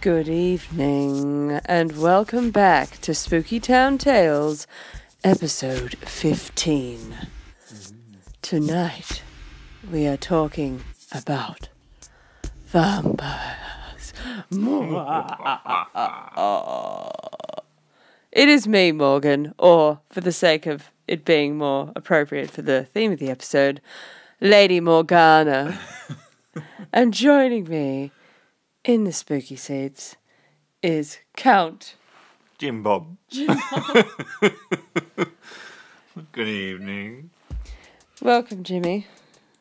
Good evening, and welcome back to Spooky Town Tales, episode 15. Tonight, we are talking about vampires. It is me, Morgan, or, for the sake of it being more appropriate for the theme of the episode, Lady Morgana. And joining me in the spooky seats is Count Jim Bob. Good evening. Welcome, Jimmy.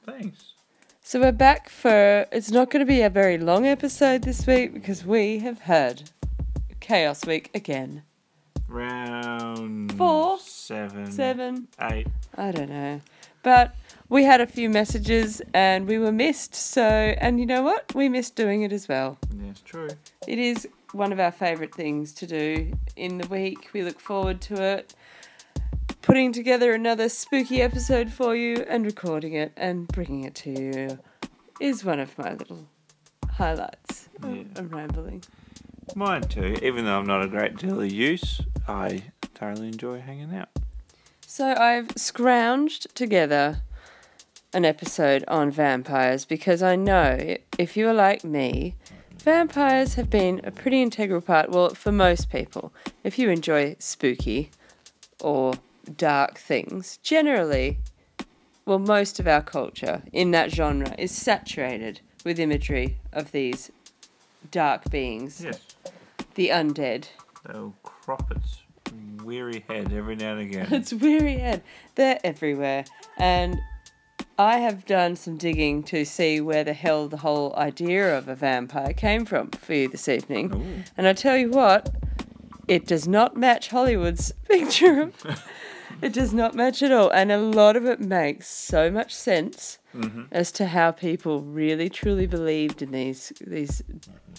Thanks. So we're back for... It's not going to be a very long episode this week because we have had Chaos Week again. Round 4? 7? 8. I don't know. But we had a few messages and we were missed. So, and you know what? We missed doing it as well. Yes, true. It is one of our favourite things to do in the week. We look forward to it. Putting together another spooky episode for you and recording it and bringing it to you is one of my little highlights. Yeah. I'm rambling. Mine too. Even though I'm not a great deal of use, I thoroughly enjoy hanging out. So I've scrounged together an episode on vampires because I know if you are like me, vampires have been a pretty integral part, well, for most people. If you enjoy spooky or dark things, generally, well, most of our culture in that genre is saturated with imagery of these dark beings. Yes. The undead. They'll crop its weary head every now and again. It's weary head. They're everywhere. And I have done some digging to see where the hell the whole idea of a vampire came from for you this evening. Ooh. And I tell you what, it does not match Hollywood's picture of... It does not match at all. And a lot of it makes so much sense as to how people really, truly believed in these,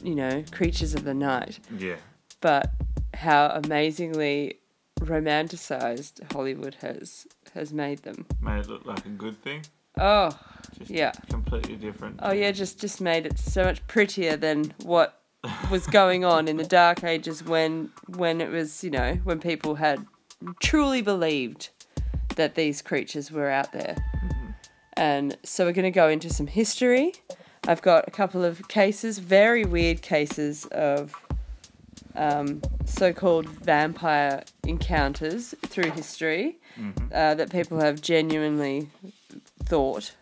you know, creatures of the night. Yeah. But how amazingly romanticized Hollywood has made them. Made it look like a good thing. Oh, Just yeah. Completely different. Oh, yeah, just made it so much prettier than what was going on in the Dark Ages when it was, you know, when people had truly believed that these creatures were out there. And so we're going to go into some history. I've got a couple of cases, very weird cases of so-called vampire encounters through history that people have genuinely thought.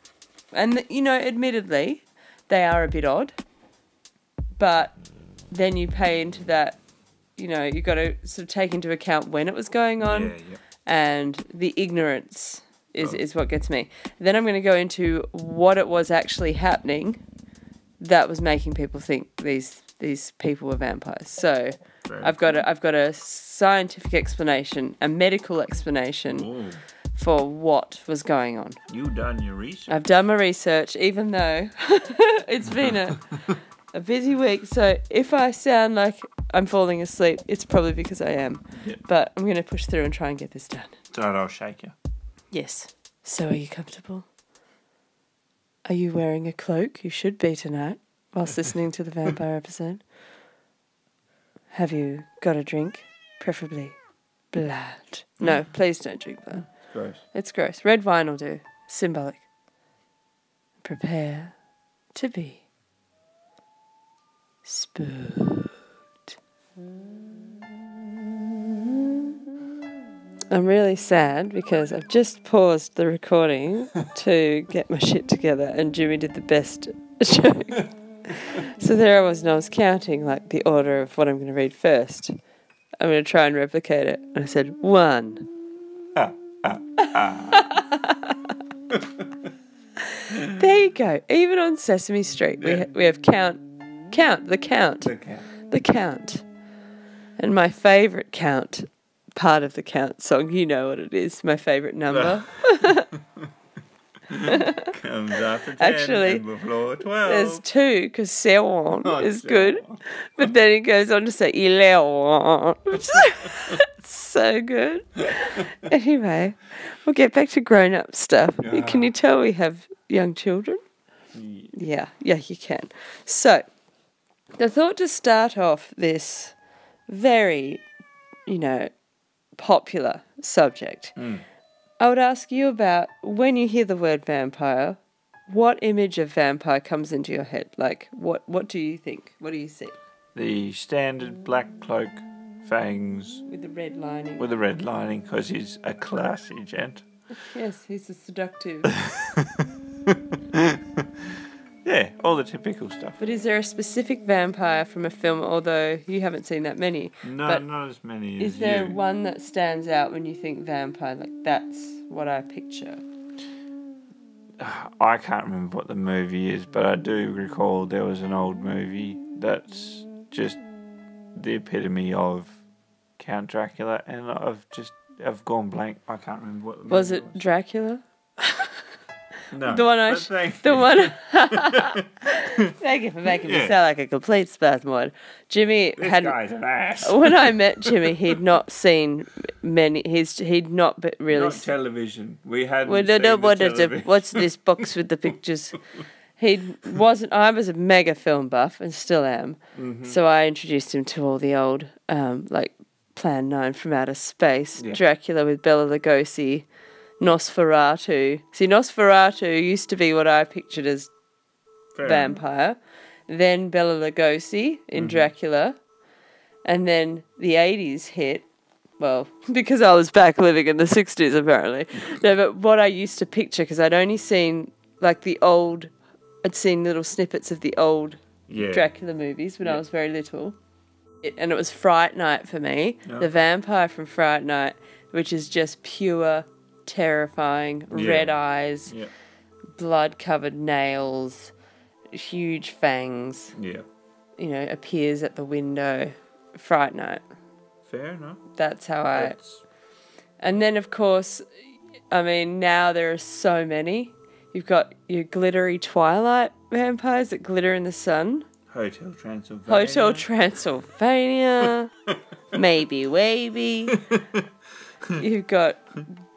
And, you know, admittedly, they are a bit odd. But then you pay into that, you know, you've got to sort of take into account when it was going on. Yeah. And the ignorance is what gets me. Then I'm going to go into what it was actually happening that was making people think these people were vampires. So I've got a scientific explanation, a medical explanation for what was going on. You done your research. I've done my research, even though it's been a busy week. So if I sound like I'm falling asleep, it's probably because I am. Yep. But I'm going to push through and try and get this done. So I'll shake you. Yes. So are you comfortable? Are you wearing a cloak? You should be tonight whilst listening to the vampire episode. Have you got a drink? Preferably blood. No, please don't drink blood. It's gross. It's gross. Red wine will do. Symbolic. Prepare to be spooked. I'm really sad because I've just paused the recording to get my shit together and Jimmy did the best joke So there I was, and I was counting like the order of what I'm going to read first. I'm going to try and replicate it. And I said 1. There you go. Even on Sesame Street, we have count, the count. And my favourite count, part of the count song, you know what it is, my favourite number. Comes after 10, actually, and before 12. There's 2, because 7 is good. But then it goes on to say 11. It's so good. Anyway, we'll get back to grown-up stuff. Can you tell we have young children? Yeah, you can. So, the thought to start off this very, popular subject, I would ask you about, when you hear the word vampire, what image of vampire comes into your head? Like, what do you think? What do you see? The standard black cloak, fangs. With the red lining. With the red lining, because he's a classy gent. Yes, he's a seductive. Yeah, all the typical stuff. But is there a specific vampire from a film, although you haven't seen that many? No, but not as many as you. Is there one that stands out when you think vampire? Like, that's what I picture. I can't remember what the movie is, but I do recall there was an old movie that's just the epitome of Count Dracula, and I've gone blank. I can't remember what the movie was. Was it Dracula? No. The one Thank you for making me sound like a complete spasmod. Jimmy This guy's an ass. When I met Jimmy, he'd not seen many. He'd not really. Not television. We hadn't. What's this box with the pictures? I was a mega film buff and still am. Mm-hmm. So I introduced him to all the old, like Plan 9 from Outer Space, Dracula with Bela Lugosi, Nosferatu. See, Nosferatu used to be what I pictured as vampire. Then Bela Lugosi in Dracula. And then the 80s hit. Well, because I was back living in the 60s, apparently. No, but what I used to picture, because I'd only seen, like, I'd seen little snippets of the old Dracula movies when I was very little. And it was Fright Night for me. Yep. The vampire from Fright Night, which is just pure, terrifying, red eyes, blood-covered nails, huge fangs. Yeah. Appears at the window. Fright Night. Fair enough. That's how And then, of course, now there are so many. You've got your glittery Twilight vampires that glitter in the sun. Hotel Transylvania. Maybe Wavy. You've got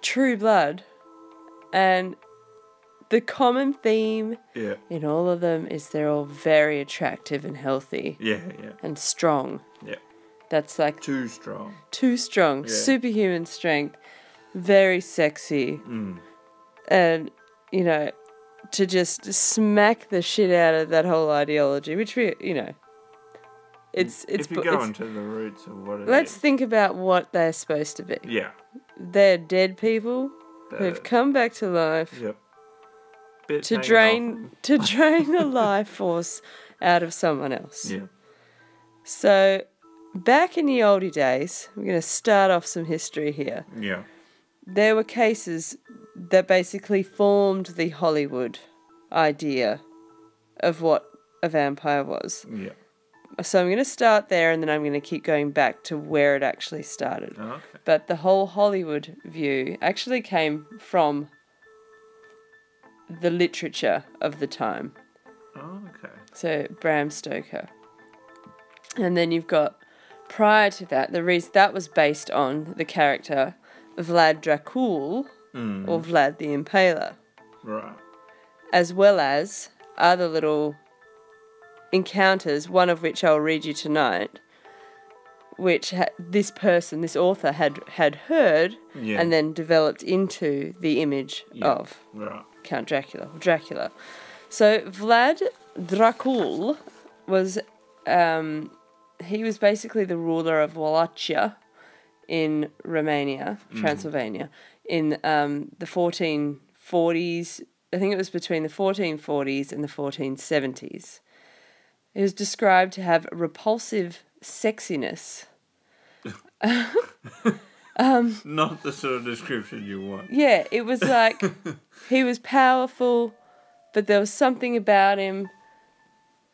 True Blood. And the common theme in all of them is they're all very attractive and healthy. Yeah. And strong. Yeah. That's like... Too strong. Yeah. Superhuman strength. Very sexy. And... to just smack the shit out of that whole ideology, which it's if you go into the roots of what it is. Let's think about what they're supposed to be. Yeah. They're dead people who've come back to life. Yep. To drain the life force out of someone else. Yeah. So, back in the oldie days, we're going to start off some history here. Yeah. There were cases that basically formed the Hollywood idea of what a vampire was. Yeah. So I'm going to start there, and then I'm going to keep going back to where it actually started. Oh, okay. But the whole Hollywood view actually came from the literature of the time. Oh, okay. So Bram Stoker. And then you've got, prior to that, that was based on the character Vlad Dracul, or Vlad the Impaler. Right. As well as other little encounters, one of which I'll read you tonight, which this author had heard and then developed into the image of Count Dracula. So Vlad Dracul was, he was basically the ruler of Wallachia in Romania, Transylvania, in the 1440s. I think it was between the 1440s and the 1470s. It was described to have repulsive sexiness. Not the sort of description you want. Yeah, it was like he was powerful, but there was something about him.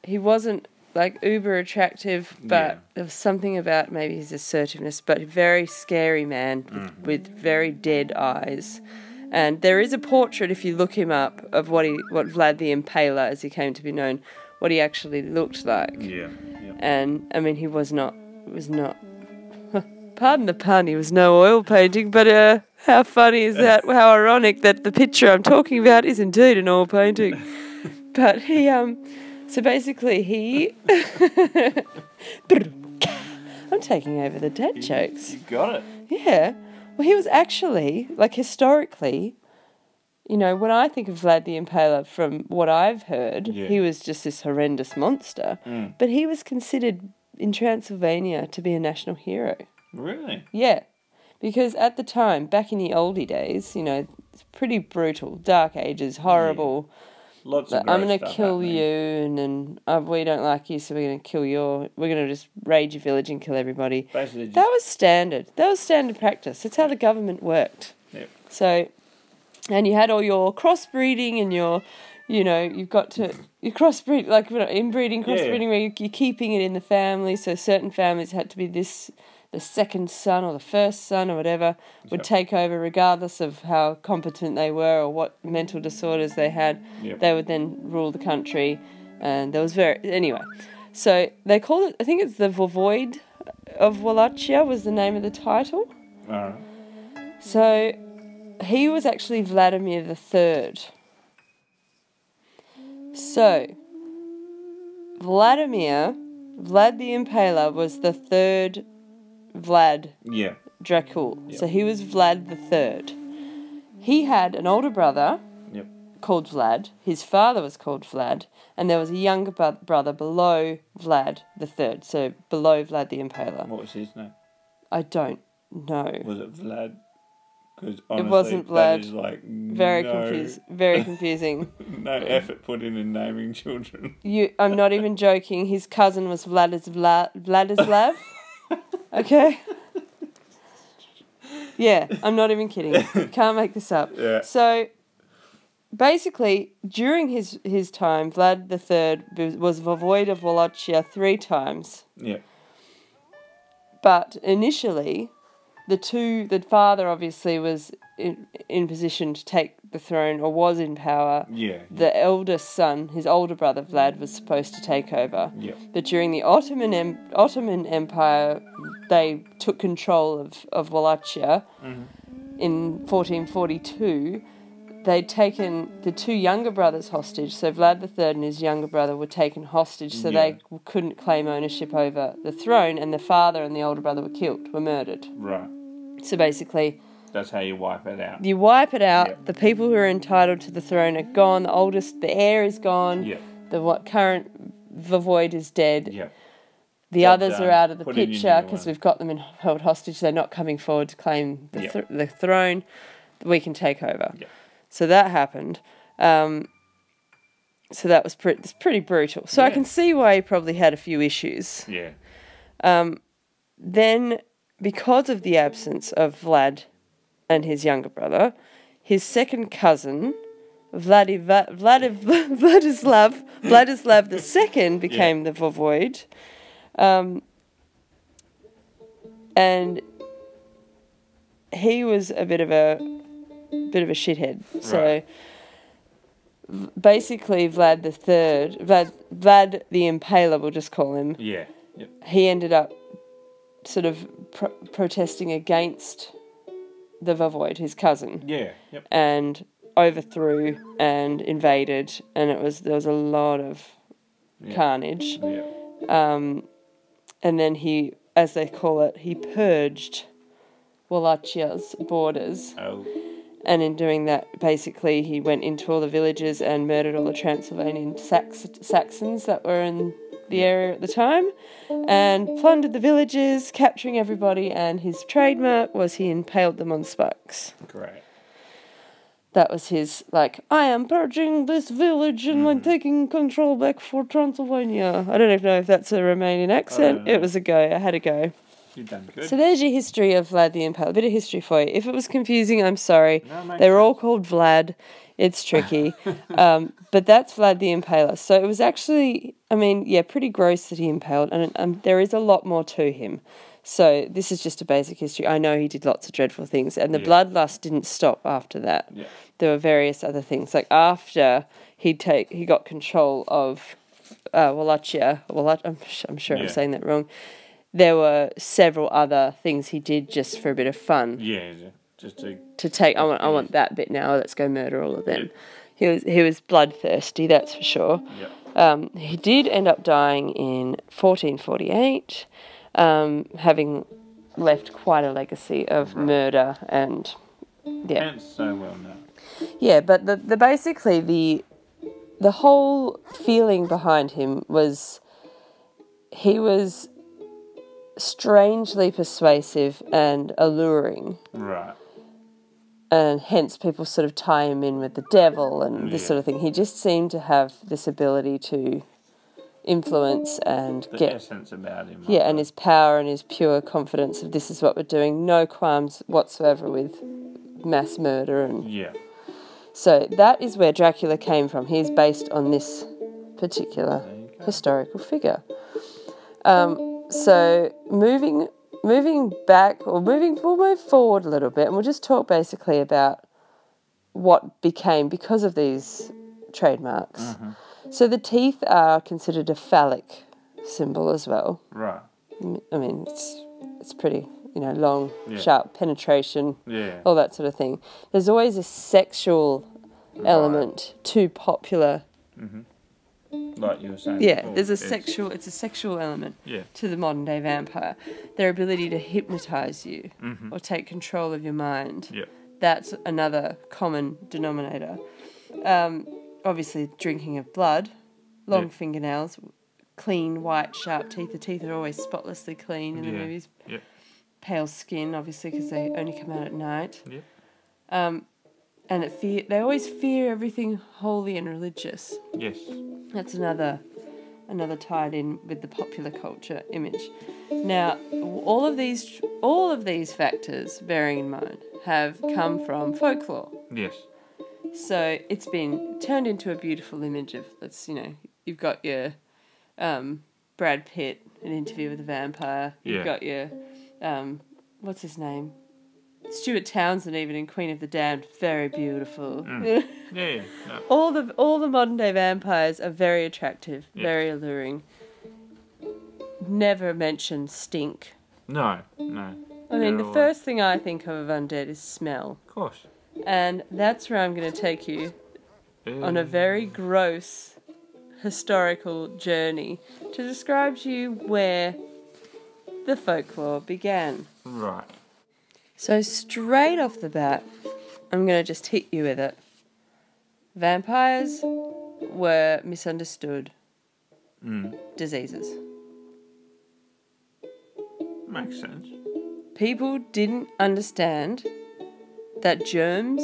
He wasn't like uber attractive, but there was something about maybe his assertiveness, but a very scary man with very dead eyes. And there is a portrait, if you look him up, of what Vlad the Impaler, as he came to be known, what he actually looked like. Yeah. And, I mean, he was not, pardon the pun, he was no oil painting, but how funny is that? How ironic that the picture I'm talking about is indeed an oil painting. But he, so basically he... I'm taking over the dad jokes. You got it. Yeah. Well, he was actually, like, historically, you know, when I think of Vlad the Impaler, from what I've heard, he was just this horrendous monster. But he was considered in Transylvania to be a national hero. Really? Yeah. Because at the time, back in the oldie days, you know, it's pretty brutal, dark ages, horrible. Lots of I'm going to kill you, and we don't like you, so we're going to kill we're going to just raid your village and kill everybody. Basically that was standard. That was standard practice. That's how the government worked. Yep. So, and you had all your crossbreeding and your, you know, you've got to, you crossbreed, like, you know, inbreeding, crossbreeding, where you're keeping it in the family. So certain families had to be the second son or the first son or whatever would take over regardless of how competent they were or what mental disorders they had. They would then rule the country, and there was anyway. So they called it, I think it's the Voivode of Wallachia was the name of the title. So he was actually Vladimir III. So Vlad the Impaler was the third Vlad Dracul. So he was Vlad the Third. He had an older brother called Vlad. His father was called Vlad, and there was a younger brother below Vlad the Third. So below Vlad the Impaler. What was his name? I don't know. Was it Vlad? Because it wasn't Vlad. That is like very confusing. No effort put in naming children. I'm not even joking. His cousin was Vladislav. Okay? Yeah, I'm not even kidding. Can't make this up. Yeah. So, basically, during his time, Vlad III was Voivode of Wallachia 3 times. Yeah. But initially, the father obviously was in position to take the throne, or was in power. Yeah. The eldest son, his older brother Vlad, was supposed to take over. Yeah. But during the Ottoman Empire, they took control of Wallachia. In 1442. They'd taken the 2 younger brothers hostage. So Vlad III and his younger brother were taken hostage, so they couldn't claim ownership over the throne, and the father and the older brother were murdered. Right. So basically, that's how you wipe it out. You wipe it out. Yep. The people who are entitled to the throne are gone. The heir is gone. Yep. The current Voivode is dead. Yep. The others are out of the picture because we've got them held hostage. They're not coming forward to claim the throne. We can take over. Yep. So that happened. So that was pretty brutal. So I can see why he probably had a few issues. Yeah. Then, because of the absence of Vlad and his younger brother, his second cousin, Vladislav II, became the Voivode. And he was a bit of a shithead. Right. So basically Vlad the Impaler, we'll just call him. Yeah. Yep. He ended up sort of protesting against the Voivode, his cousin. Yeah. Yep. And overthrew and invaded, and there was a lot of carnage. Yeah. And then he, as they call it, he purged Wallachia's borders. Oh. And in doing that, basically, he went into all the villages and murdered all the Transylvanian Saxons that were in the area at the time, and plundered the villages, capturing everybody, and his trademark was he impaled them on spikes. Great. That was his, like, I am purging this village and I'm taking control back for Transylvania. I don't even know if that's a Romanian accent. It was a go. I had a go. You've done good. So there's your history of Vlad the Impaler. A bit of history for you. If it was confusing, I'm sorry. No, they were all called Vlad. It's tricky. But that's Vlad the Impaler. So it was actually, I mean, yeah, pretty gross that he impaled. And there is a lot more to him. So this is just a basic history. I know he did lots of dreadful things. And the bloodlust didn't stop after that. Yeah. There were various other things. Like after he got control of Wallachia. I'm sure I'm saying that wrong. There were several other things he did just for a bit of fun. Yeah, just to take. I want that bit now. Let's go murder all of them. Yeah. He was bloodthirsty, that's for sure. Yeah. He did end up dying in 1448, having left quite a legacy of murder and And so well known. Yeah, but the basically the whole feeling behind him was he was strangely persuasive and alluring. Right. And hence people sort of tie him in with the devil and this sort of thing. He just seemed to have this ability to influence and the essence about him. Yeah, and his power and his pure confidence of this is what we're doing. No qualms whatsoever with mass murder and So that is where Dracula came from. He's based on this particular historical figure. So moving back, we'll move forward a little bit, and we'll just talk basically about what became because of these trademarks. Mm-hmm. So the teeth are considered a phallic symbol as well. Right. I mean, it's pretty, long, sharp penetration, all that sort of thing. There's always a sexual element to popular. Mm-hmm. Like you were saying. Yeah, it's a sexual element to the modern day vampire. Their ability to hypnotise you or take control of your mind. Yeah. That's another common denominator. Obviously, drinking of blood, long fingernails, clean, white, sharp teeth. The teeth are always spotlessly clean in the movies. Yeah. Pale skin, obviously, because they only come out at night. Yeah. And they always fear everything holy and religious. Yes. That's another tied in with the popular culture image. Now, all of these factors, bearing in mind, have come from folklore. Yes. So it's been turned into a beautiful image of, you've got your Brad Pitt, an interview with a vampire. You've got your, what's his name? Stuart Townsend, even in Queen of the Damned, very beautiful. Mm. No. All the modern day vampires are very attractive, very alluring. Never mention stink. No. I mean, the first thing I think of undead is smell. Of course. And that's where I'm going to take you on a very gross historical journey to describe to you where the folklore began. Right. So straight off the bat, I'm going to just hit you with it. Vampires were misunderstood diseases. Makes sense. People didn't understand that germs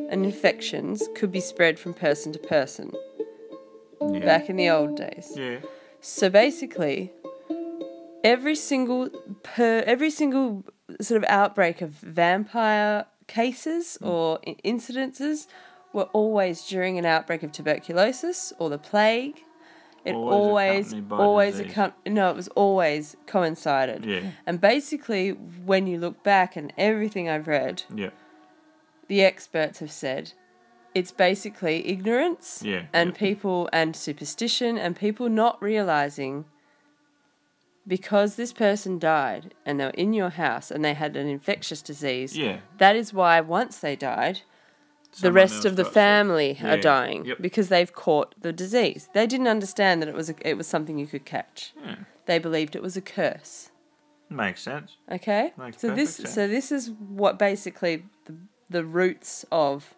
and infections could be spread from person to person back in the old days. Yeah. So basically, every single sort of outbreak of vampire cases or incidences were always during an outbreak of tuberculosis or the plague. It always coincided. Yeah. And basically, when you look back and everything I've read, the experts have said it's basically ignorance and people and superstition and people not realising because this person died and they were in your house and they had an infectious disease, that is why once they died, the rest of the family are dying because they've caught the disease. They didn't understand that it was something you could catch. Yeah. They believed it was a curse. Makes sense. Okay? So this is what basically the roots of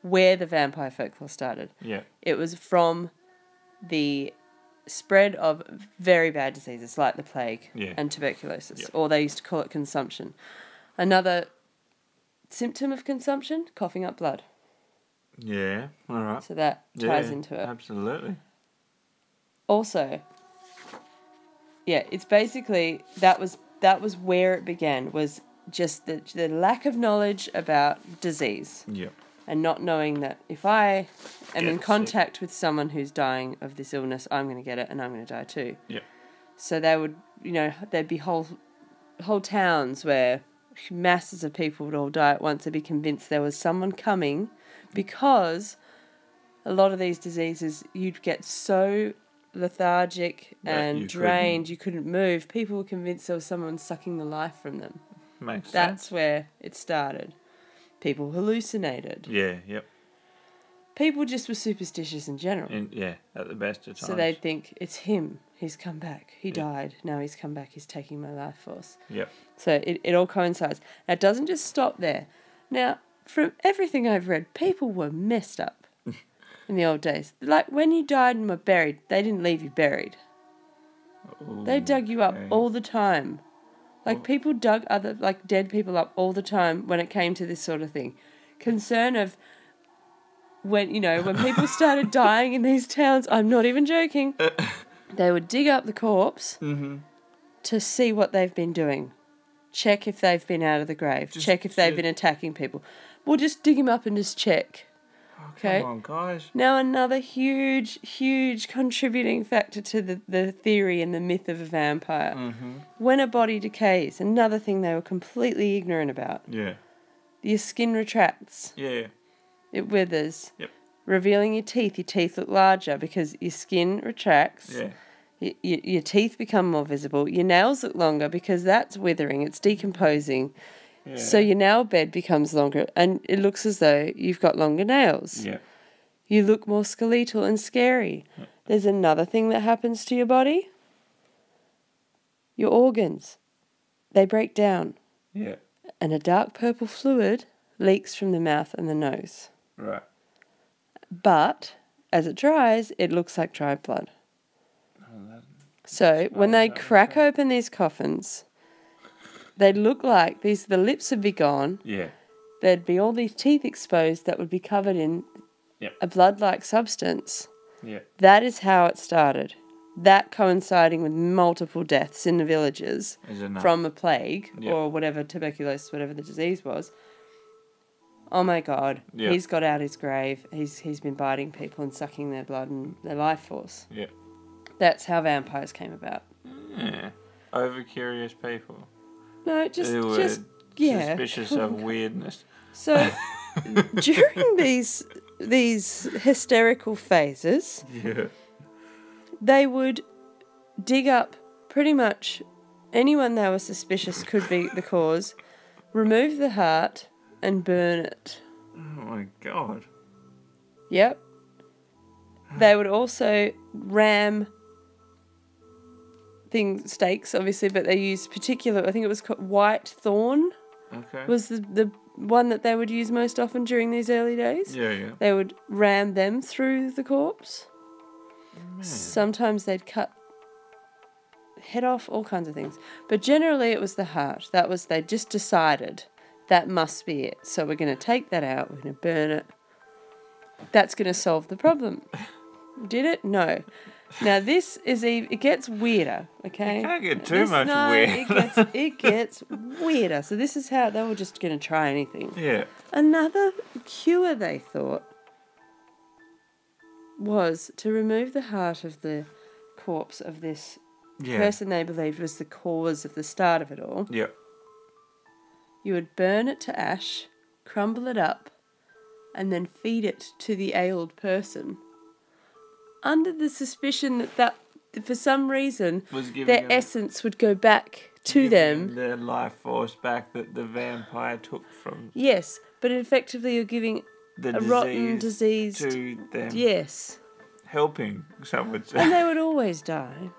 where the vampire folklore started. Yeah. It was from the spread of very bad diseases like the plague and tuberculosis, or they used to call it consumption. Another symptom of consumption, coughing up blood. Yeah, all right. So that ties into it. Absolutely. Also, yeah, it's basically that was where it began, was just the lack of knowledge about disease. Yep. And not knowing that if I am in contact with someone who's dying of this illness, I'm going to get it and I'm going to die too. Yep. So they would, there'd be whole towns where masses of people would all die at once. They'd be convinced there was someone coming, because a lot of these diseases, you'd get so lethargic and drained, you couldn't move. People were convinced there was someone sucking the life from them. Makes sense. That's where it started. People hallucinated. Yeah, yep. People just were superstitious in general. At the best of times. So they'd think, it's him. He's come back. He died. Now he's come back. He's taking my life force. Yep. So it all coincides. Now, it doesn't just stop there. Now, from everything I've read, people were messed up in the old days. Like, when you died and were buried, they didn't leave you buried. Ooh, They dug you up all the time. Like, people dug dead people up all the time when it came to this sort of thing. Concern of when people started dying in these towns, I'm not even joking, they would dig up the corpse to see what they've been doing. Check if they've been out of the grave. Check if they've been attacking people. We'll just dig him up and just check. Okay. Come on, guys. Now, another huge, huge contributing factor to the theory and the myth of a vampire. Mm-hmm. When a body decays, another thing they were completely ignorant about. Yeah. Your skin retracts. Yeah. It withers. Yep. Revealing your teeth. Your teeth look larger because your skin retracts. Yeah. Your teeth become more visible. Your nails look longer because that's withering. It's decomposing. Yeah. So your nail bed becomes longer and it looks as though you've got longer nails. Yeah. You look more skeletal and scary. Yeah. There's another thing that happens to your body. Your organs. They break down. Yeah. And a dark purple fluid leaks from the mouth and the nose. Right. But as it dries, it looks like dried blood. So when they crack open these coffins, they'd look like the lips would be gone. Yeah. There'd be all these teeth exposed that would be covered in a blood-like substance. Yeah. That is how it started. That coinciding with multiple deaths in the villages from a plague or whatever, tuberculosis, whatever the disease was. Oh my God, he's got out his grave. He's been biting people and sucking their blood and their life force. Yeah. That's how vampires came about. Yeah. Over-curious people. No, just suspicious of weirdness. So during these hysterical phases, they would dig up pretty much anyone they were suspicious could be the cause, remove the heart, and burn it. Oh my God. Yep. They would also ram stakes, obviously, but they used particular, I think it was called white thorn. Okay. Was the one that they would use most often during these early days. Yeah. They would ram them through the corpse. Man. Sometimes they'd cut head off, all kinds of things. But generally it was the heart. They just decided that must be it. So we're going to take that out, we're going to burn it. That's going to solve the problem. Did it? No. Now this it gets weirder, okay? It can't get too much weird. It gets weirder. So this is how they were just going to try anything. Yeah. Another cure, they thought, was to remove the heart of the corpse of this person they believed was the cause of the start of it all. Yeah. You would burn it to ash, crumble it up, and then feed it to the ailed person, under the suspicion that for some reason their essence would go back to them. Their life force back that the vampire took from. Yes, but effectively you're giving a rotten disease to them. Yes. Helping, some would say. And they would always die.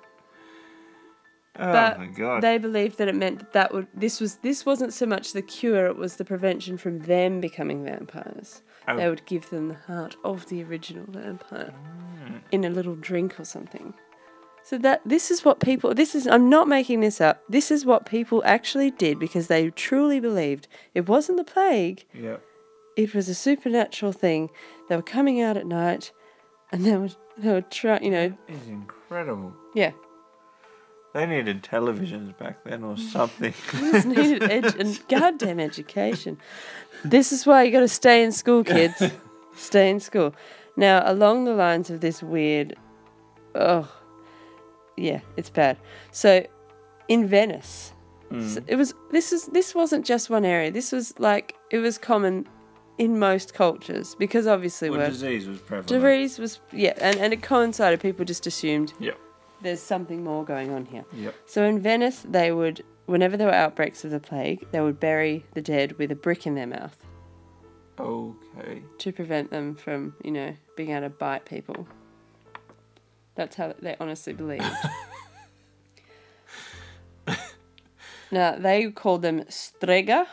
Oh but my God. They believed that it meant this wasn't so much the cure, it was the prevention from them becoming vampires. Oh. They would give them the heart of the original vampire in a little drink or something. So I'm not making this up. This is what people actually did because they truly believed it wasn't the plague. Yeah. it was a supernatural thing. They were coming out at night, and they were trying, you know. It's incredible. Yeah. They needed televisions back then or something. They just needed goddamn education. This is why you got to stay in school, kids. Stay in school. Now, along the lines of this weird, yeah, it's bad. So, in Venice, so this wasn't just one area. This was like, it was common in most cultures because obviously disease was prevalent. Disease was, yeah, and it coincided. People just assumed there's something more going on here. Yep. So in Venice, they would, whenever there were outbreaks of the plague, they would bury the dead with a brick in their mouth. Okay. To prevent them from, you know, being able to bite people. That's how they honestly believed. Now, they called them strega,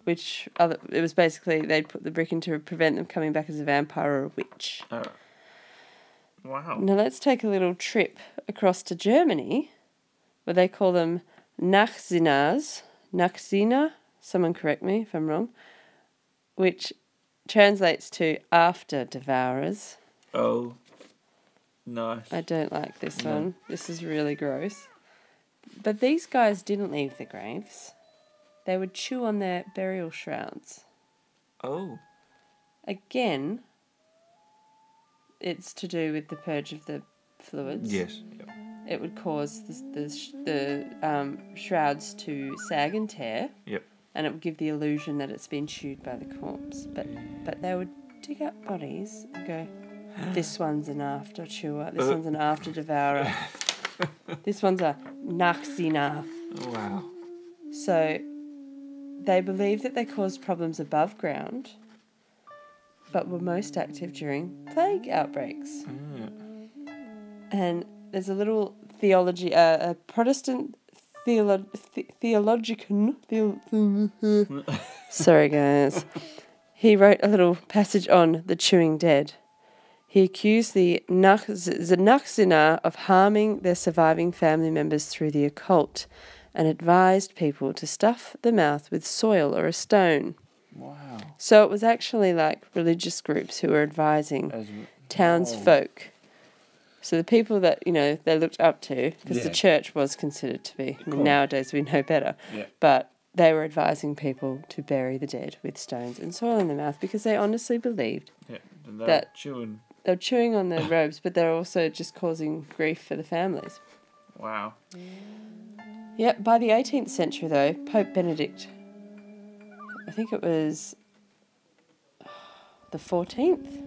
which it was basically they'd put the brick in to prevent them coming back as a vampire or a witch. Wow. Now, let's take a little trip across to Germany, where they call them Nachzinas. Nachzina, someone correct me if I'm wrong, which translates to after devourers. Oh, nice. I don't like this one. This is really gross. But these guys didn't leave the graves. They would chew on their burial shrouds. Oh. Again, it's to do with the purge of the fluids. Yes. Yep. It would cause the shrouds to sag and tear. Yep. And it would give the illusion that it's been chewed by the corpse. But they would dig up bodies and go, this one's an after chewer, this one's an after devourer, this one's a Nachzina. Wow. So they believe that they caused problems above ground, but were most active during plague outbreaks. And there's a little theology, a Protestant theologian. Sorry, guys. He wrote a little passage on the chewing dead. He accused the Nachzina of harming their surviving family members through the occult and advised people to stuff the mouth with soil or a stone. Wow. So it was actually like religious groups who were advising townsfolk. So the people that, you know, they looked up to, because the church was considered to be, I mean, nowadays we know better, but they were advising people to bury the dead with stones and soil in their mouth because they honestly believed that they were chewing on their robes, but they were also just causing grief for the families. Wow. Yeah, by the 18th century, though, Pope Benedict, I think it was the 14th?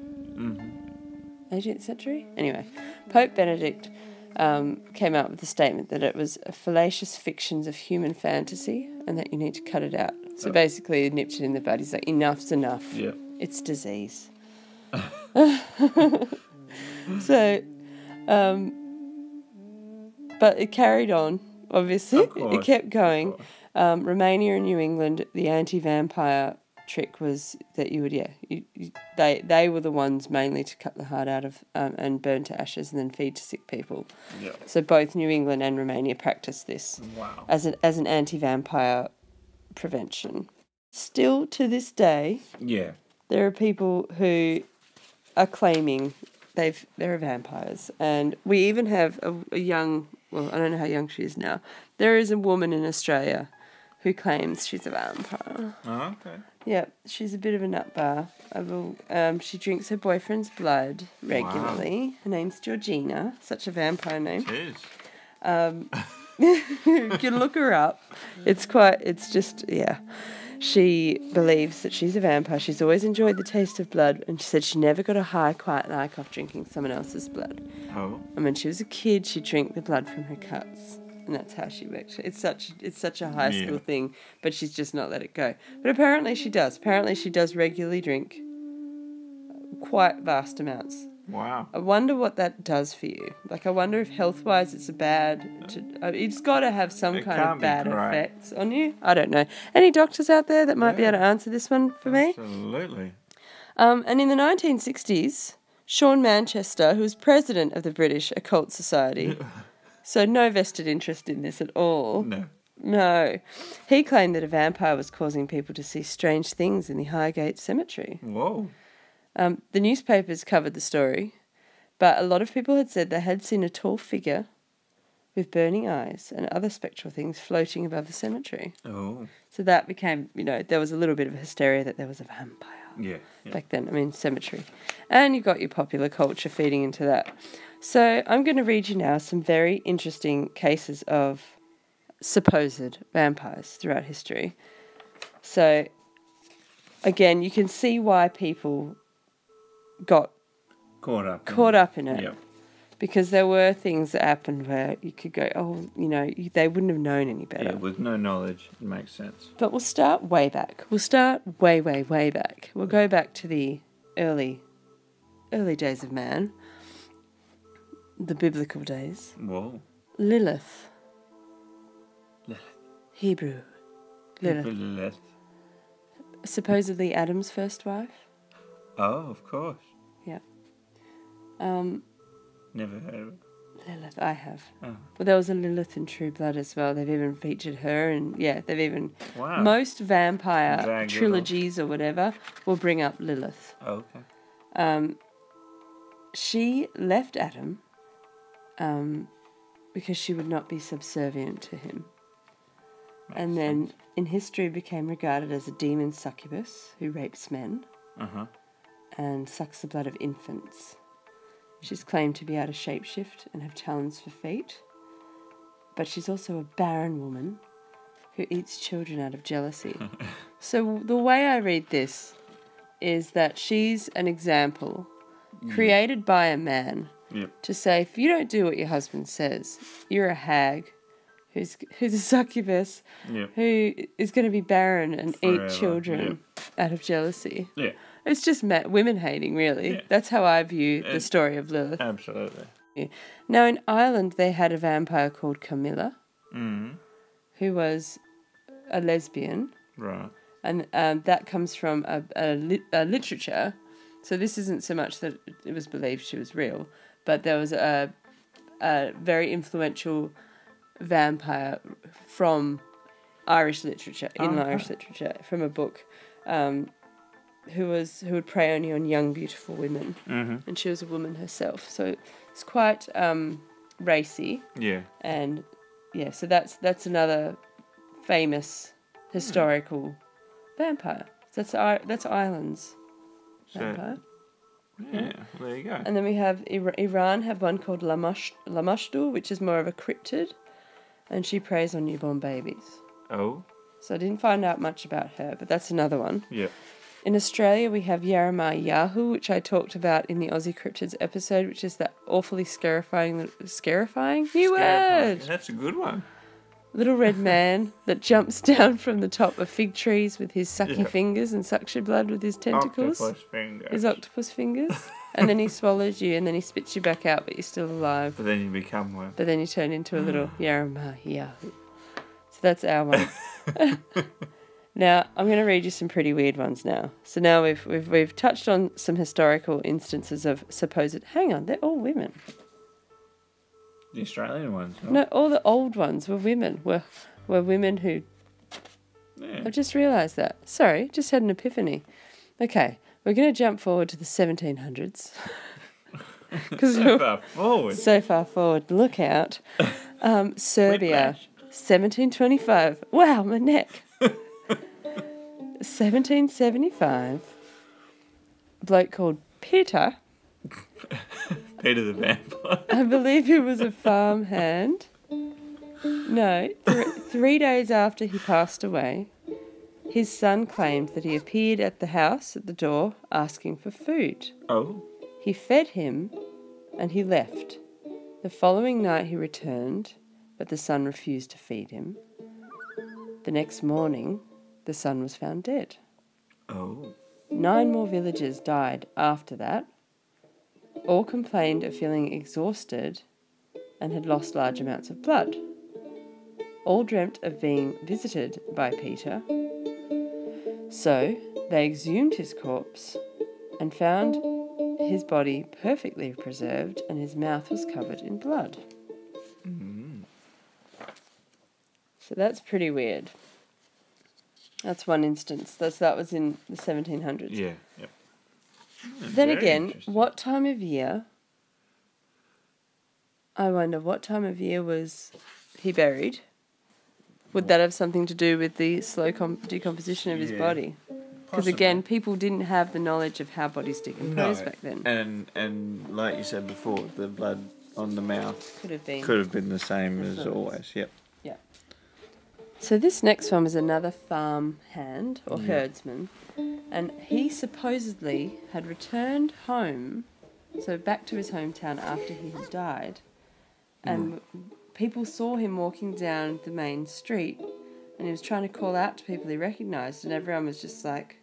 18th century? Anyway, Pope Benedict came out with a statement that it was a fallacious fictions of human fantasy and that you need to cut it out. So basically he nipped it in the bud. He's like, enough's enough. Yeah. It's disease. So, but it carried on, obviously. It kept going. Romania and New England, the anti-vampire trick was that you would, they were the ones mainly to cut the heart out of and burn to ashes and then feed to sick people. Yeah. So both New England and Romania practiced this as an anti-vampire prevention. Still to this day, there are people who are claiming they're vampires, and we even have a young, well, I don't know how young she is now. There is a woman in Australia who claims she's a vampire. Oh, okay. Yeah, she's a bit of a nut bar. She drinks her boyfriend's blood regularly. Wow. Her name's Georgina. Such a vampire name. It is. You can look her up. She believes that she's a vampire. She's always enjoyed the taste of blood, and she said she never got a high quite like off drinking someone else's blood. Oh. And when she was a kid, she'd drink the blood from her cuts. And that's how she worked. It's such a high school thing, but she's just not let it go. But apparently she does. Apparently she does regularly drink quite vast amounts. Wow. I wonder what that does for you. Like, I wonder if health-wise it's it's got to have some kind of bad effects on you. I don't know. Any doctors out there that might be able to answer this one for me? Absolutely. And in the 1960s, Sean Manchester, who was president of the British Occult Society... So no vested interest in this at all. No. No. He claimed that a vampire was causing people to see strange things in the Highgate Cemetery. Whoa. The newspapers covered the story, but a lot of people had said they had seen a tall figure with burning eyes and other spectral things floating above the cemetery. Oh. So that became, there was a little bit of a hysteria that there was a vampire. Yeah. Back then, cemetery. And you got your popular culture feeding into that. So I'm going to read you now some very interesting cases of supposed vampires throughout history. So, again, you can see why people got caught up in it. Yep. Because there were things that happened where you could go, they wouldn't have known any better. Yeah, with no knowledge, it makes sense. But we'll start way back. We'll start way, way, way back. We'll go back to the early days of man. The biblical days. Whoa. Lilith. Hebrew. Lilith. Supposedly Adam's first wife. Oh, of course. Yeah. Never heard of it. Lilith, I have. Oh. Well, there was a Lilith in True Blood as well. They've even featured her, and they've even... Wow. Most vampire trilogies or whatever will bring up Lilith. Oh, okay. She left Adam because she would not be subservient to him. Makes sense. In history became regarded as a demon succubus who rapes men and sucks the blood of infants. She's claimed to be able to shapeshift and have talons for feet, but she's also a barren woman who eats children out of jealousy. So the way I read this is that she's an example created by a man to say, if you don't do what your husband says, you're a hag who's a succubus who is going to be barren and eat children out of jealousy. Yeah. It's just women hating, really. Yeah. That's how I view the story of Lilith. Absolutely. Yeah. Now, in Ireland, they had a vampire called Camilla, who was a lesbian. Right. And that comes from a literature. So this isn't so much that it was believed she was real, but there was a very influential vampire from Irish literature, Irish literature, from a book, who would prey only on young, beautiful women, and she was a woman herself. So it's quite racy. Yeah. And so that's another famous historical vampire. That's Ireland's vampire. Yeah, there you go. And then we have Iran have one called Lamashtu, which is more of a cryptid, and she preys on newborn babies. Oh. So I didn't find out much about her, but that's another one. Yeah. In Australia, we have Yaramar Yahoo, which I talked about in the Aussie Cryptids episode, which is that awfully scarifying new word. That's a good one. Little red man that jumps down from the top of fig trees with his sucky fingers and sucks your blood with his tentacles. Octopus fingers. His octopus fingers. And then he swallows you and then he spits you back out, but you're still alive. But then you become one. But then you turn into a little Yaramar Yahoo. So that's our one. Now, I'm going to read you some pretty weird ones now. So now we've touched on some historical instances of supposed... Hang on, they're all women. The Australian ones? Huh? No, all the old ones were women. Were women who... Yeah. I've just realised that. Sorry, just had an epiphany. Okay, we're going to jump forward to the 1700s. So far forward. Look out. Serbia, 1725. Wow, my neck. 1775, a bloke called Peter. Peter the vampire. I believe he was a farmhand. No, 3 days after he passed away, his son claimed that he appeared at the house at the door asking for food. Oh. He fed him and he left. The following night he returned, but the son refused to feed him. The next morning, the son was found dead. Oh. 9 more villagers died after that. All complained of feeling exhausted and had lost large amounts of blood. All dreamt of being visited by Peter. So they exhumed his corpse and found his body perfectly preserved and his mouth was covered in blood. Mm. So that's pretty weird. That's one instance. That was in the 1700s. Yeah, yep. Then again, what time of year... I wonder, what time of year was he buried? Would that have something to do with the slow decomposition of his body? Because again, people didn't have the knowledge of how bodies decompose back then. And like you said before, the blood on the mouth could have been the same as always. Yep. Yeah. So this next one was another farm hand or herdsman, and he supposedly had returned home, so back to his hometown after he had died, and people saw him walking down the main street, and he was trying to call out to people he recognised, and everyone was just like,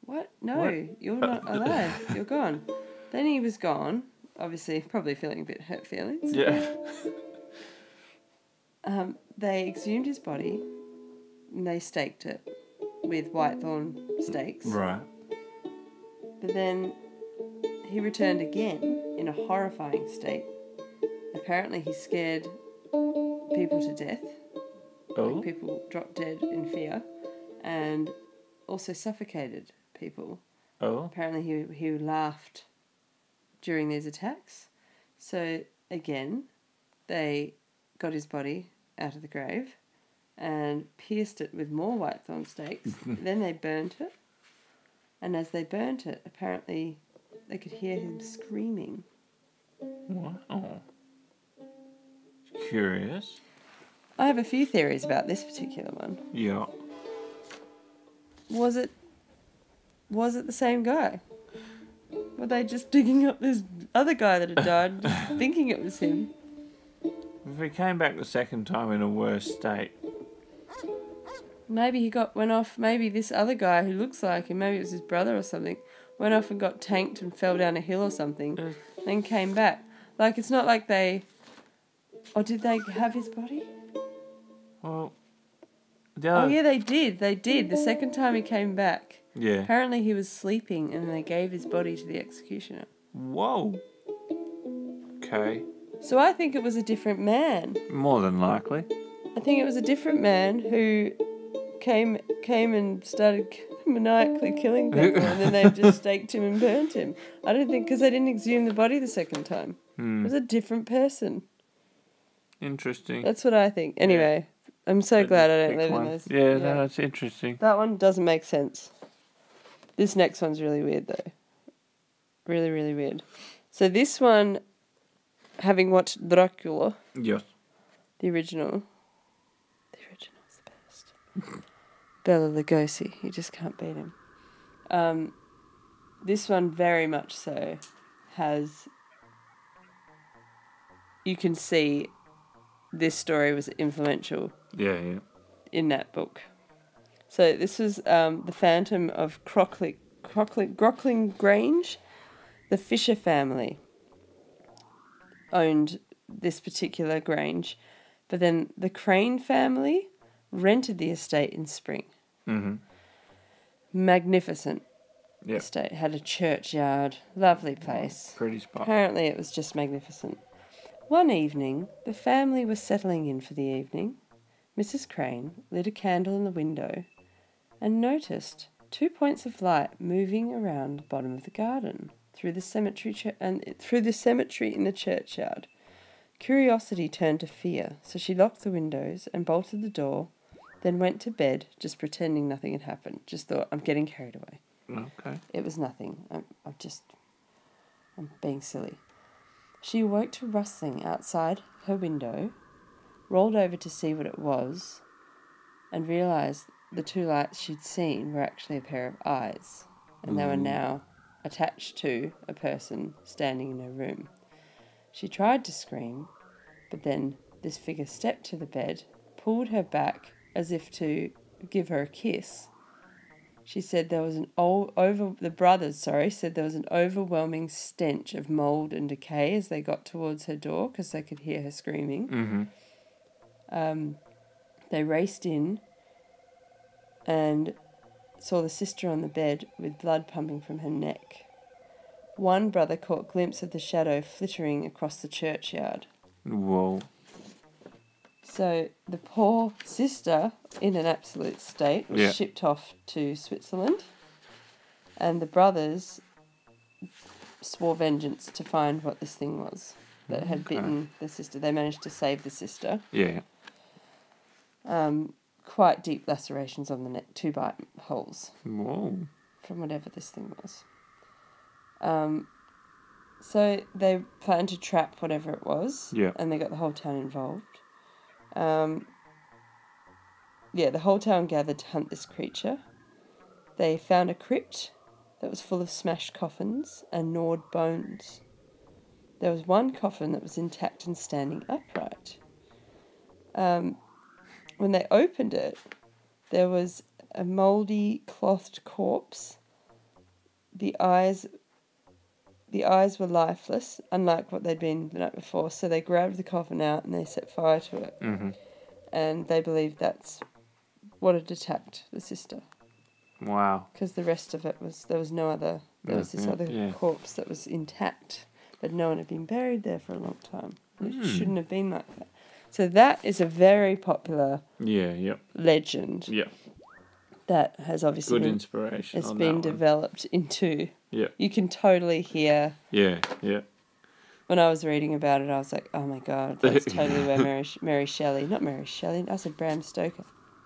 "What? No, you're not alive. You're gone." Then he was gone, obviously probably feeling a bit hurt feelings. Yeah. They exhumed his body and they staked it with whitethorn stakes. Right. But then he returned again in a horrifying state. Apparently he scared people to death. Oh. Like people dropped dead in fear, and also suffocated people. Oh. Apparently he laughed during these attacks. So again, they got his body out of the grave and pierced it with more whitethorn stakes. Then they burnt it. And as they burnt it, apparently they could hear him screaming. Wow. Curious. I have a few theories about this particular one. Yeah. Was it the same guy? Were they just digging up this other guy that had died and just thinking it was him? If he came back the second time in a worse state. Maybe went off, maybe this other guy who looks like him, maybe it was his brother or something, went off and got tanked and fell down a hill or something, then came back. Like, it's not like they... Or did they have his body? Well... Oh, yeah, they did. They did. The second time he came back. Yeah. Apparently he was sleeping and they gave his body to the executioner. Whoa. Okay. So I think it was a different man. More than likely. I think it was a different man who came and started maniacally killing people, and then they just staked him and burnt him. I don't think, because they didn't exhume the body the second time. It was a different person. Interesting. That's what I think. Anyway, I'm so glad I don't live in those. Yeah, no, that's interesting. That one doesn't make sense. This next one's really weird, though. Really, really weird. So this one, having watched Dracula, Yes. the original's the best. Bela Lugosi, you just can't beat him. This one very much so has... You can see this story was influential. Yeah. In that book. So this was The Phantom of Grockling Grange. The Fisher family owned this particular grange, but then the Crane family rented the estate in Spring. Mm-hmm. Magnificent estate. Had a churchyard. Lovely place. Pretty spot. Apparently it was just magnificent. One evening, the family was settling in for the evening. Mrs. Crane lit a candle in the window and noticed 2 points of light moving around the bottom of the garden through the cemetery in the churchyard. Curiosity turned to fear, so she locked the windows and bolted the door, then went to bed, just pretending nothing had happened. Just thought, I'm getting carried away. Okay. It was nothing. I'm being silly. She awoke to rustling outside her window, rolled over to see what it was, and realised the 2 lights she'd seen were actually a pair of eyes, and they were now attached to a person standing in her room. She tried to scream, but then this figure stepped to the bed, pulled her back as if to give her a kiss. She said there was the brothers said there was an overwhelming stench of mould and decay as they got towards her door because they could hear her screaming. Mm-hmm. They raced in and saw the sister on the bed with blood pumping from her neck. One brother caught a glimpse of the shadow flittering across the churchyard. Whoa. So the poor sister, in an absolute state, was shipped off to Switzerland, and the brothers swore vengeance to find what this thing was that had bitten the sister. They managed to save the sister. Yeah. Quite deep lacerations on the neck, 2 bite holes. Whoa. From whatever this thing was. So they planned to trap whatever it was. Yeah. And they got the whole town involved. The whole town gathered to hunt this creature. They found a crypt that was full of smashed coffins and gnawed bones. There was one coffin that was intact and standing upright. When they opened it, there was a mouldy, clothed corpse. The eyes were lifeless, unlike what they'd been the night before. So they grabbed the coffin out and they set fire to it. Mm-hmm. And they believed that's what had attacked the sister. Wow. Because the rest of it was, there was no other, there was this other corpse that was intact, but no one had been buried there for a long time. It shouldn't have been like that. So that is a very popular legend. Yeah. That has obviously good inspiration. It's been developed into. Yeah. You can totally hear. Yeah. When I was reading about it, I was like, "Oh my god, that's totally where Mary Shelley, not Mary Shelley, I said Bram Stoker.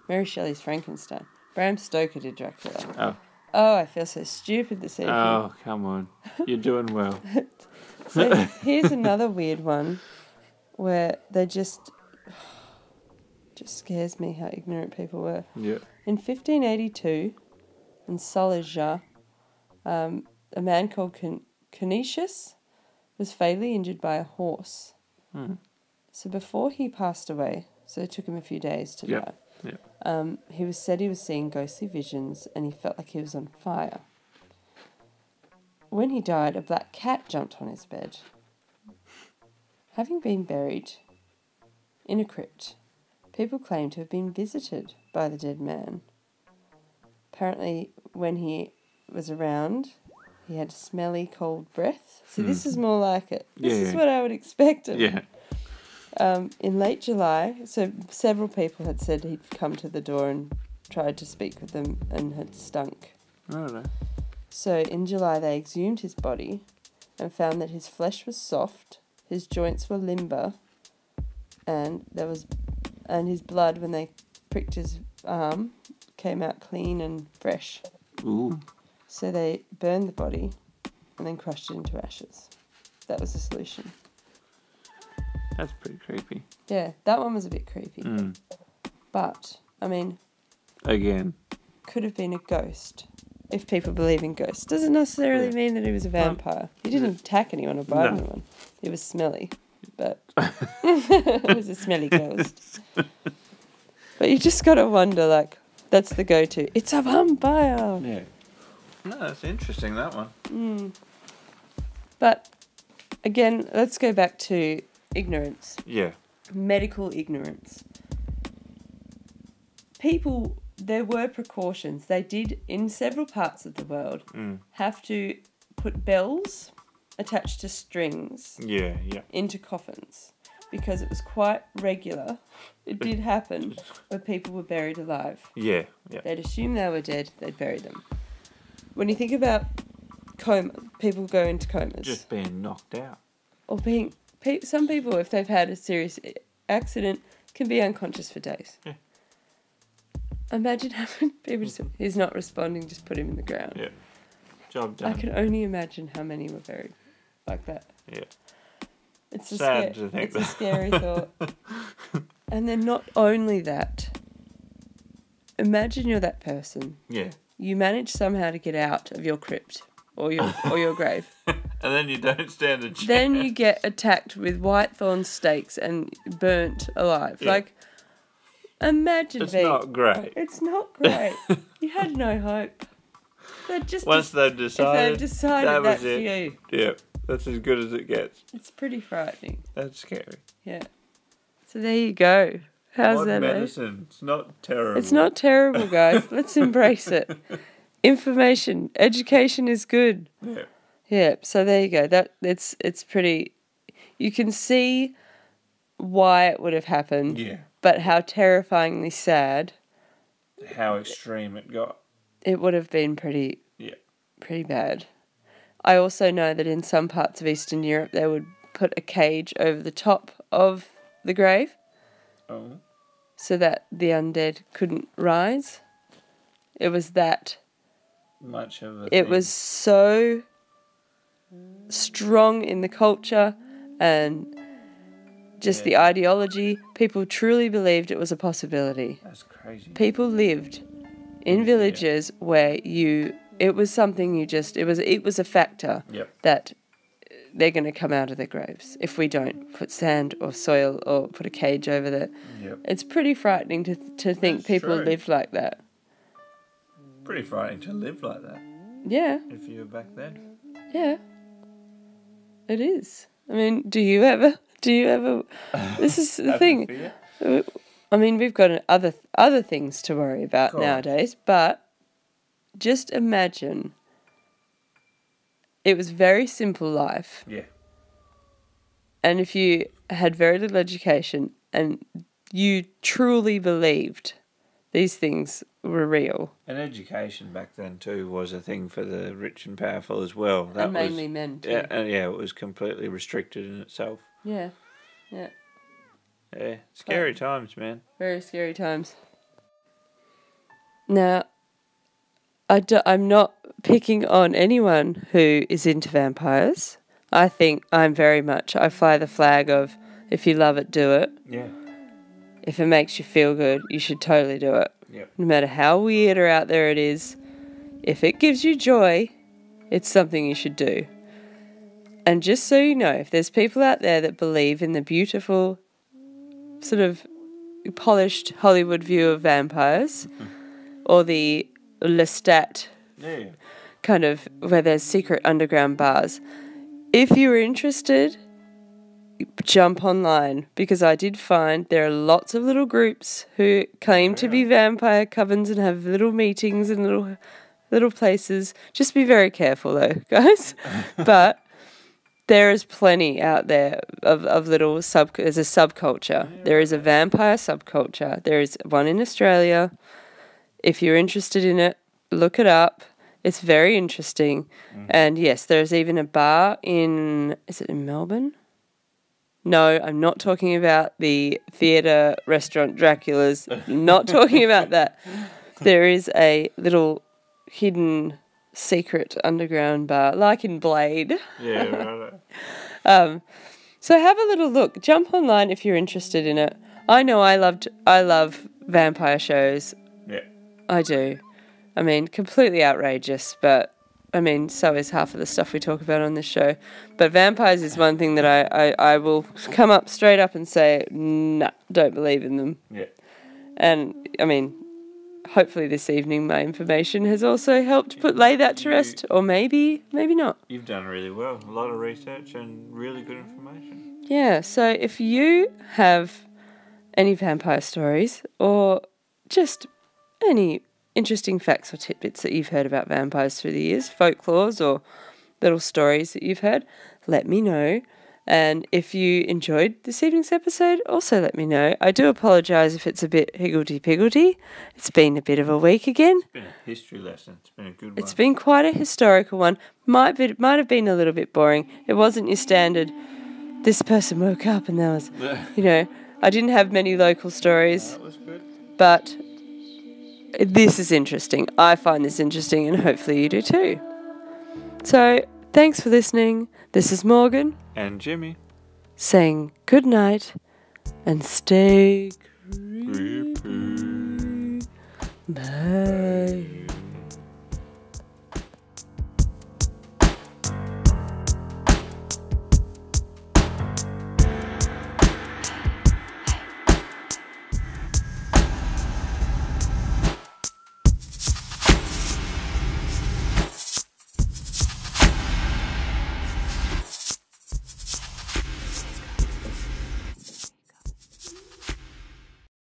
Mary Shelley's Frankenstein. Bram Stoker did Dracula. Oh, I feel so stupid this evening. Oh, come on, you're doing well. So here's another weird one, where they just scares me how ignorant people were. Yeah. In 1582, in Silesia, a man called Canisius was fatally injured by a horse. So before he passed away, so it took him a few days to die, he was seeing ghostly visions and he felt like he was on fire. When he died, a black cat jumped on his bed. Having been buried in a crypt, people claim to have been visited by the dead man. Apparently, when he was around, he had smelly, cold breath. So this is more like it. This is what I would expect. Yeah. In late July, so several people had said he'd come to the door and tried to speak with them and had stunk. Oh, no. So in July, they exhumed his body and found that his flesh was soft, his joints were limber, and his blood, when they pricked his arm, came out clean and fresh. Ooh. So they burned the body and then crushed it into ashes. That was the solution. That's pretty creepy. Yeah, that one was a bit creepy. But, I mean... Again. Could have been a ghost, if people believe in ghosts. Doesn't necessarily mean that he was a vampire. He didn't attack anyone or bite anyone. He was smelly, but... it was a smelly ghost. But you just got to wonder, like, that's the go-to. It's a vampire! Yeah. No, that's interesting, that one. But, again, let's go back to ignorance. Yeah. Medical ignorance. People, there were precautions. They did, in several parts of the world, have to put bells attached to strings into coffins because it was quite regular. It did happen where people were buried alive. Yeah. They'd assume they were dead, they'd bury them. When you think about coma, people go into comas. Just being knocked out. Or being... Some people, if they've had a serious accident, can be unconscious for days. Yeah. Imagine having people just... He's not responding, just put him in the ground. Yeah. Job done. I can only imagine how many were buried like that. Yeah. It's sad to think it's a scary thought. And then not only that, imagine you're that person. Yeah. You manage somehow to get out of your crypt or your grave. And then you don't stand a chance. Then you get attacked with whitethorn stakes and burnt alive. Yeah. Like, imagine It's not great. It's not great. You had no hope. Once they've decided, if they've decided that that's was it. you. Yeah, that's as good as it gets. It's pretty frightening. That's scary. Yeah. So there you go. How's Modern that? medicine. It's not terrible. It's not terrible, guys. Let's embrace it. Information, education is good. Yeah. Yeah. So there you go. It's pretty. You can see why it would have happened. Yeah. but how terrifyingly sad. How extreme it got. It would have been pretty bad. I also know that in some parts of Eastern Europe they would put a cage over the top of the grave. Oh. So that the undead couldn't rise. It was that much of a It thing. was so strong in the culture and just the ideology. People truly believed it was a possibility. That's crazy. People lived in villages where it was something it was a factor that they're going to come out of their graves if we don't put sand or soil or put a cage over there. Yep. It's pretty frightening to think That's people true. lived like that. Pretty frightening to live like that. Yeah. If you were back then. Yeah. It is. I mean, do you ever? This is the thing. Fear? I mean, we've got other things to worry about nowadays, but just imagine. It was very simple life. Yeah. And if you had very little education and you truly believed these things were real. And education back then too was a thing for the rich and powerful as well. That and mainly men too. Yeah, it was completely restricted in itself. Yeah, yeah. Yeah, scary times, man. Very scary times. Now, I'm not picking on anyone who is into vampires. I think I fly the flag of if you love it, do it. Yeah. If it makes you feel good, you should totally do it. Yep. No matter how weird or out there it is, if it gives you joy, it's something you should do. And just so you know, if there's people out there that believe in the beautiful, sort of polished Hollywood view of vampires, or the Lestat kind of where there's secret underground bars, if you're interested, jump online, because I did find there are lots of little groups who claim to be vampire covens and have little meetings and little places. Just be very careful though, guys. But there is plenty out there of little there's a subculture. There is a vampire subculture. There is one in Australia. If you're interested in it, look it up. It's very interesting. And yes, there's even a bar is it in Melbourne? No, I'm not talking about the theatre restaurant Dracula's. Not talking about that. There is a little hidden secret underground bar, like in Blade. Yeah, right. So have a little look. Jump online if you're interested in it. I know I love vampire shows. Yeah. I do. I mean, completely outrageous, but I mean, so is half of the stuff we talk about on this show. But vampires is one thing that I will come up straight up and say, nah, don't believe in them. Yeah. And, I mean, hopefully this evening my information has also helped lay that to rest, or maybe not. You've done really well. A lot of research and really good information. Yeah, so if you have any vampire stories or just any interesting facts or tidbits that you've heard about vampires through the years, folklores or little stories that you've heard, let me know. And if you enjoyed this evening's episode, also let me know. I do apologise if it's a bit higgledy-piggledy. It's been a bit of a week again. It's been a history lesson. It's been a good one. It's been quite a historical one. Might have been a little bit boring. It wasn't your standard, this person woke up and there was, I didn't have many local stories. That was good. But this is interesting. I find this interesting and hopefully you do too. So, thanks for listening. This is Morgan. And Jimmy. Saying good night and stay creepy. Creepy. Bye.